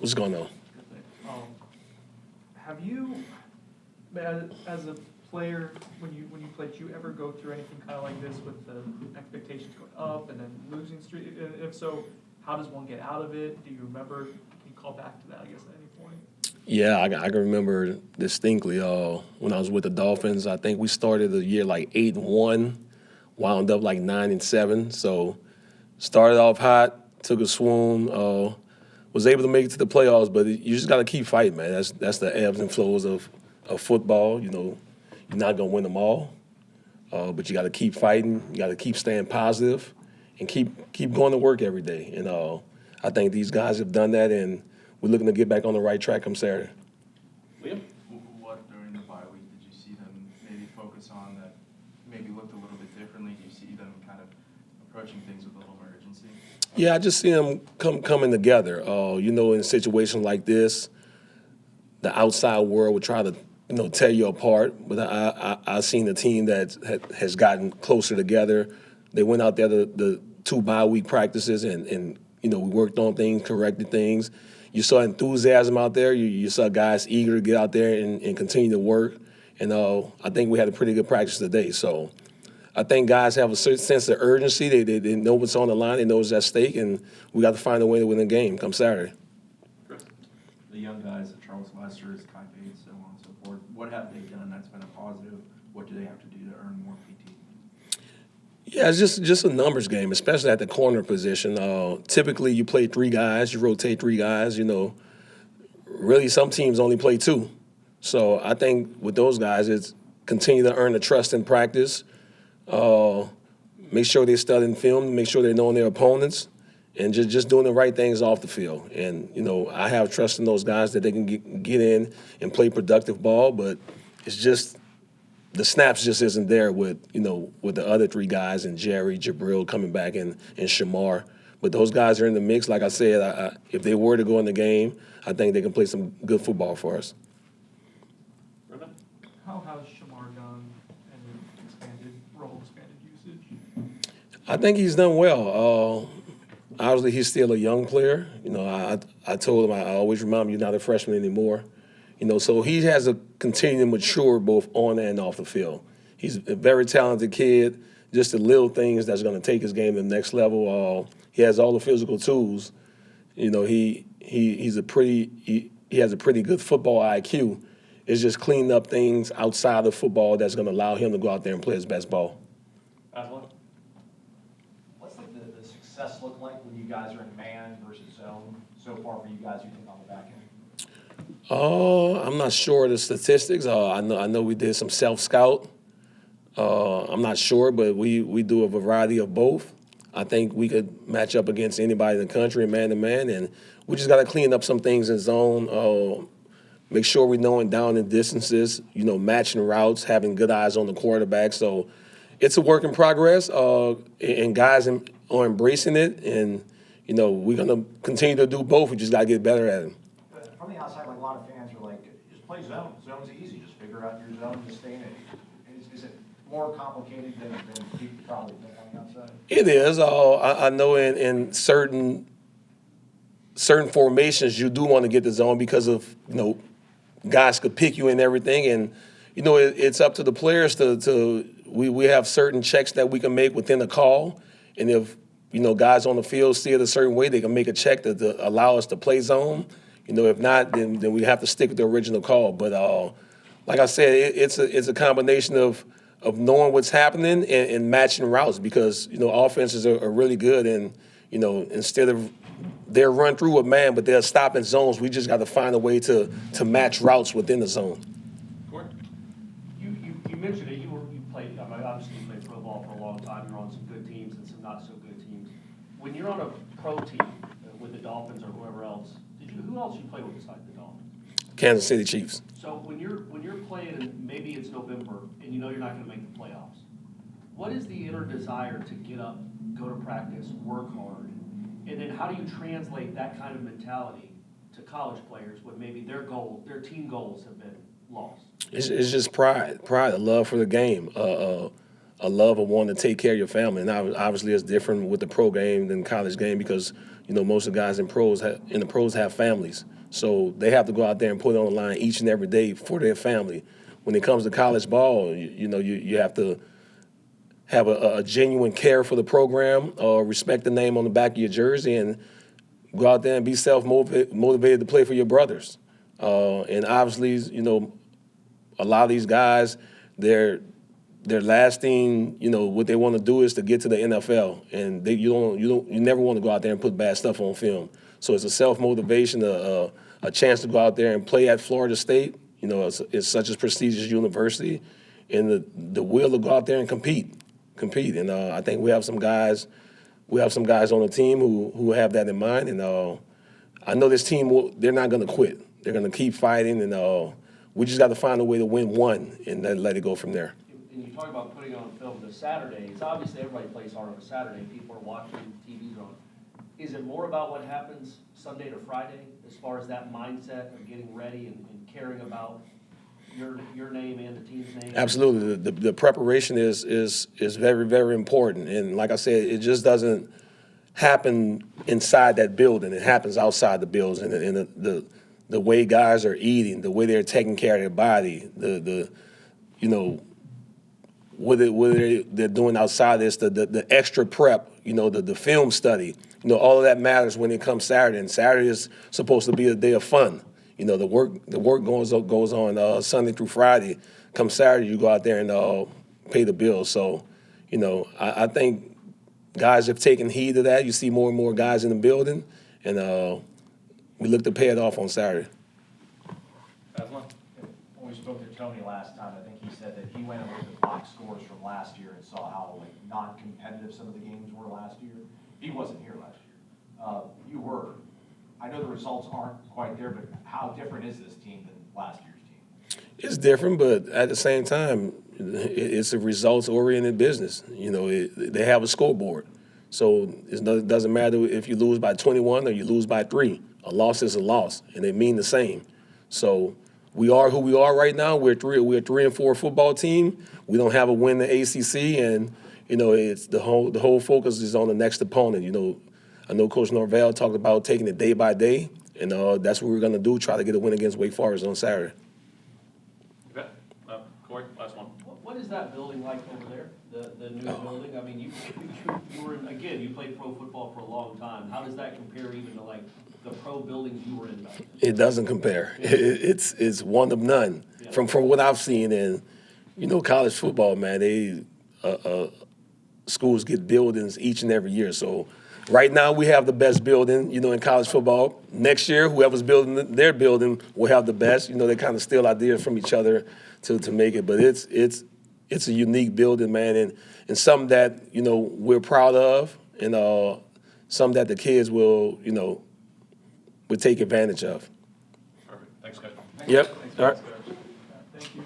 What's going on? Have you, as a player, when you played, did you ever go through anything kind of like this with the expectations going up and then losing streak? And if so, how does one get out of it? Do you remember? Can you call back to that, I guess, at any point? Yeah, I can remember distinctly. When I was with the Dolphins, I think we started the year like 8-1, wound up like 9-7. So started off hot, took a swoon, was able to make it to the playoffs. But you just got to keep fighting, man. That's the ebbs and flows of football. You know, you're not gonna win them all, but you got to keep fighting. You got to keep staying positive, and keep going to work every day. And I think these guys have done that, and we're looking to get back on the right track come Saturday. Liam? What during the bye week did you see them maybe focus on that maybe looked a little bit differently? Do you see them kind of approaching things with a little more urgency? Yeah, I just see them coming together. You know, in a situation like this, the outside world would try to, tear you apart. But I seen a team that has gotten closer together. They went out there the 2 bye week practices and we worked on things, corrected things. You saw enthusiasm out there. You saw guys eager to get out there and continue to work. And I think we had a pretty good practice today. So I think guys have a certain sense of urgency. They know what's on the line. They know what's at stake. And we got to find a way to win the game come Saturday. The young guys, Charles Lester, Kai Bates, so on and so forth, what have they done that's been a positive? What do they have to do to earn more PT? Yeah, it's just a numbers game, especially at the corner position. Typically, you play 3 guys, you rotate 3 guys. Really, some teams only play 2. So I think with those guys, it's continue to earn the trust in practice. Make sure they're studying film, make sure they're knowing their opponents, and just doing the right things off the field. And I have trust in those guys that they can get in and play productive ball, but it's just the snaps just isn't there with the other 3 guys and Jerry, Jabril coming back and Shamar. But those guys are in the mix. Like I said, if they were to go in the game, I think they can play some good football for us. How has Shamar done and expanded usage? I think he's done well. Obviously, he's still a young player. I told him I always remind him you're not a freshman anymore. So he has to continue to mature both on and off the field. He's a very talented kid. Just the little things that's going to take his game to the next level. He has all the physical tools. He has a pretty good football IQ. It's just cleaning up things outside of football that's going to allow him to go out there and play his best ball. What's like the success look like when you guys are in man versus zone so far for you guys who think on the back end? I'm not sure of the statistics. I know we did some self-scout. I'm not sure, but we do a variety of both. I think we could match up against anybody in the country, man-to-man, and we just got to clean up some things in zone, make sure we're knowing down and distances, matching routes, having good eyes on the quarterback. So it's a work in progress, and guys are embracing it, and, we're going to continue to do both. We just got to get better at it. From the outside, like a lot of fans are like, just play zone. Zone's easy. Just figure out your zone and stay in it. Is it more complicated than people probably think on the outside? It is. I know in certain formations you do want to get the zone because of guys could pick you and everything, and it's up to the players to we have certain checks that we can make within the call, and if guys on the field see it a certain way, they can make a check to allow us to play zone. If not, then we have to stick with the original call. But like I said, it's a combination of knowing what's happening and matching routes because offenses are really good, and instead of they'll run through a man, but they'll stop in zones. We just got to find a way to match routes within the zone. You mentioned it. You played. Obviously, you played pro ball for a long time. You're on some good teams and some not so good teams. When you're on a pro team with the Dolphins or whoever else, who else you play with besides the Dolphins? Kansas City Chiefs. So when you're playing, and maybe it's November, and you're not going to make the playoffs, what is the inner desire to get up, go to practice, work hard, and then how do you translate that kind of mentality to college players when maybe their team goals have been lost? It's just pride, a love for the game, a love of wanting to take care of your family. And obviously it's different with the pro game than college game because, most of the guys in the pros have families. So they have to go out there and put it on the line each and every day for their family. When it comes to college ball, you have to have a genuine care for the program, respect the name on the back of your jersey, and go out there and be self-motivated to play for your brothers. And obviously, a lot of these guys, they're lasting. What they want to do is to get to the NFL, and you never want to go out there and put bad stuff on film. So it's a self-motivation, a chance to go out there and play at Florida State. It's such a prestigious university, and the will to go out there and compete. And I think we have some guys on the team who have that in mind. And I know this team they're not going to quit. They're going to keep fighting, and we just got to find a way to win one and then let it go from there. And you talk about putting on film this Saturday. It's obviously everybody plays hard on a Saturday. People are watching, TVs are on. Is it more about what happens Sunday to Friday as far as that mindset of getting ready and caring about your name and the team's name? Absolutely. The preparation is very, very important. And like I said, it just doesn't happen inside that building. It happens outside the building. And the way guys are eating, the way they're taking care of their body, what they're doing outside this, the extra prep, the film study, all of that matters when it comes Saturday. And Saturday is supposed to be a day of fun. The work goes on Sunday through Friday. Come Saturday, you go out there and pay the bills. So, I think guys have taken heed of that. You see more and more guys in the building, and we look to pay it off on Saturday. When we spoke to Tony last time, I think he said that he went and looked at box scores from last year and saw how non-competitive some of the games were last year. He wasn't here last year. You were. I know the results aren't quite there, but how different is this team than last year's team? It's different, but at the same time, it's a results-oriented business. They have a scoreboard. So it doesn't matter if you lose by 21 or you lose by 3. A loss is a loss, and they mean the same. So we are who we are right now. We're a 3-4 football team. We don't have a win in the ACC, and it's the whole focus is on the next opponent. I know Coach Norvell talked about taking it day by day, and that's what we're going to do, try to get a win against Wake Forest on Saturday. Okay. Corey, last one. What is that building like over there, the new building? I mean, you were in, again, you played pro football for a long time. How does that compare even to the pro buildings you were in back then? It doesn't compare. It's one of none. Yeah. From what I've seen in, college football, man, schools get buildings each and every year. So right now we have the best building, in college football. Next year, whoever's building their building will have the best. They kind of steal ideas from each other to make it. But it's a unique building, man, and something that, we're proud of, and something that the kids will take advantage of. Perfect. Thanks, guys. Yep. All right. Thank you.